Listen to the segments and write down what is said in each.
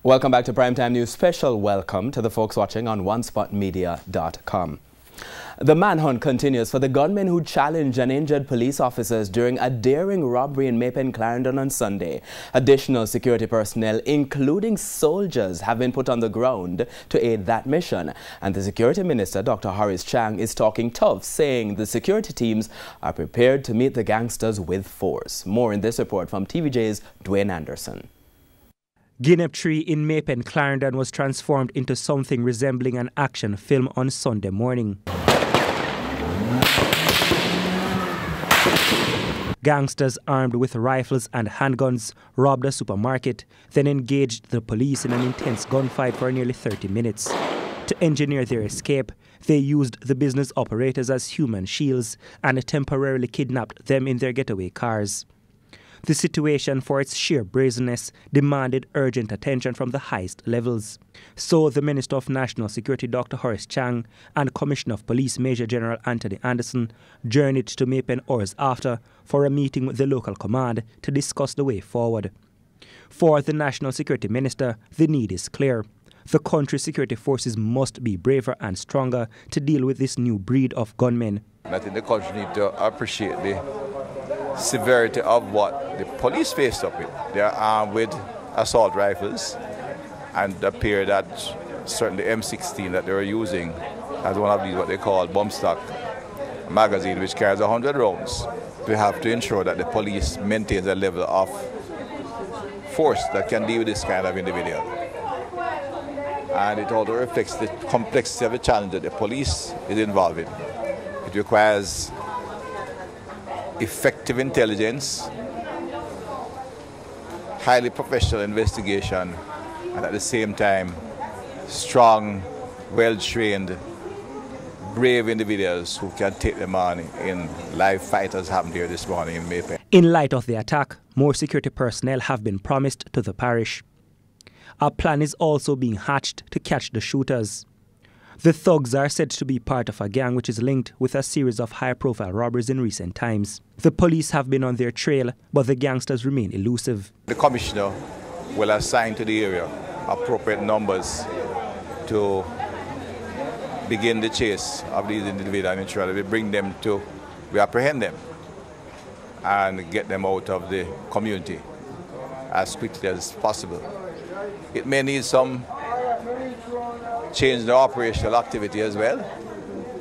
Welcome back to Primetime News. Special welcome to the folks watching on onespotmedia.com. The manhunt continues for the gunmen who challenged and injured police officers during a daring robbery in Maypen, Clarendon on Sunday. Additional security personnel, including soldiers, have been put on the ground to aid that mission. And the Security Minister, Dr. Horace Chang, is talking tough, saying the security teams are prepared to meet the gangsters with force. More in this report from TVJ's Dwayne Anderson. Guinea tree in Maypen, Clarendon was transformed into something resembling an action film on Sunday morning. Gangsters armed with rifles and handguns robbed a supermarket, then engaged the police in an intense gunfight for nearly 30 minutes. To engineer their escape, they used the business operators as human shields and temporarily kidnapped them in their getaway cars. The situation, for its sheer brazenness, demanded urgent attention from the highest levels. So the Minister of National Security, Dr. Horace Chang, and Commissioner of Police, Major General Anthony Anderson, journeyed to Maypen hours after for a meeting with the local command to discuss the way forward. For the National Security Minister, the need is clear. The country's security forces must be braver and stronger to deal with this new breed of gunmen. I think the country needs to appreciate the severity of what the police faced up with. They are armed with assault rifles, and it appeared that certainly M16 that they were using as one of these what they call bomb stock magazine, which carries 100 rounds. We have to ensure that the police maintains a level of force that can deal with this kind of individual. And it also reflects the complexity of the challenge that the police is involved in. It requires effective intelligence, highly professional investigation, and at the same time, strong, well-trained, brave individuals who can take them on in live fight as happened here this morning in Maypen. In light of the attack, more security personnel have been promised to the parish. A plan is also being hatched to catch the shooters. The thugs are said to be part of a gang which is linked with a series of high-profile robberies in recent times. The police have been on their trail, but the gangsters remain elusive. The Commissioner will assign to the area appropriate numbers to begin the chase of these individuals and ensure that we apprehend them and get them out of the community as quickly as possible. It may need some change the operational activity as well.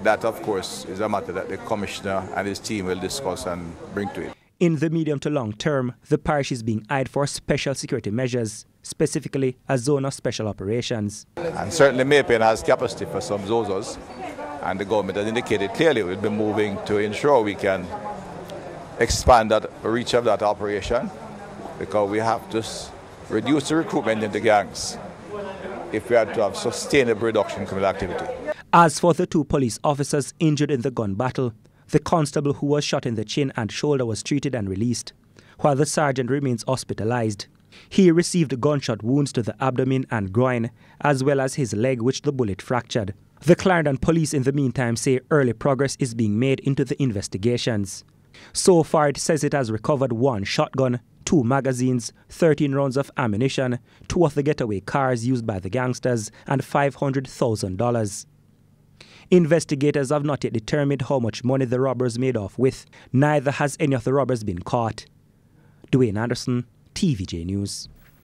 That, of course, is a matter that the Commissioner and his team will discuss and bring to it. In the medium to long term, the parish is being eyed for special security measures, specifically a zone of special operations. And certainly Maypen has capacity for some ZOZOs, and the government has indicated clearly we'll be moving to ensure we can expand that reach of that operation, because we have to reduce the recruitment into gangs if we are to have sustainable reduction in criminal activity. As for the two police officers injured in the gun battle, the constable who was shot in the chin and shoulder was treated and released, while the sergeant remains hospitalized. He received gunshot wounds to the abdomen and groin, as well as his leg, which the bullet fractured. The Clarendon police in the meantime say early progress is being made into the investigations. So far, it says it has recovered 1 shotgun, 2 magazines, 13 rounds of ammunition, 2 of the getaway cars used by the gangsters, and $500,000. Investigators have not yet determined how much money the robbers made off with. Neither has any of the robbers been caught. Dwayne Anderson, TVJ News.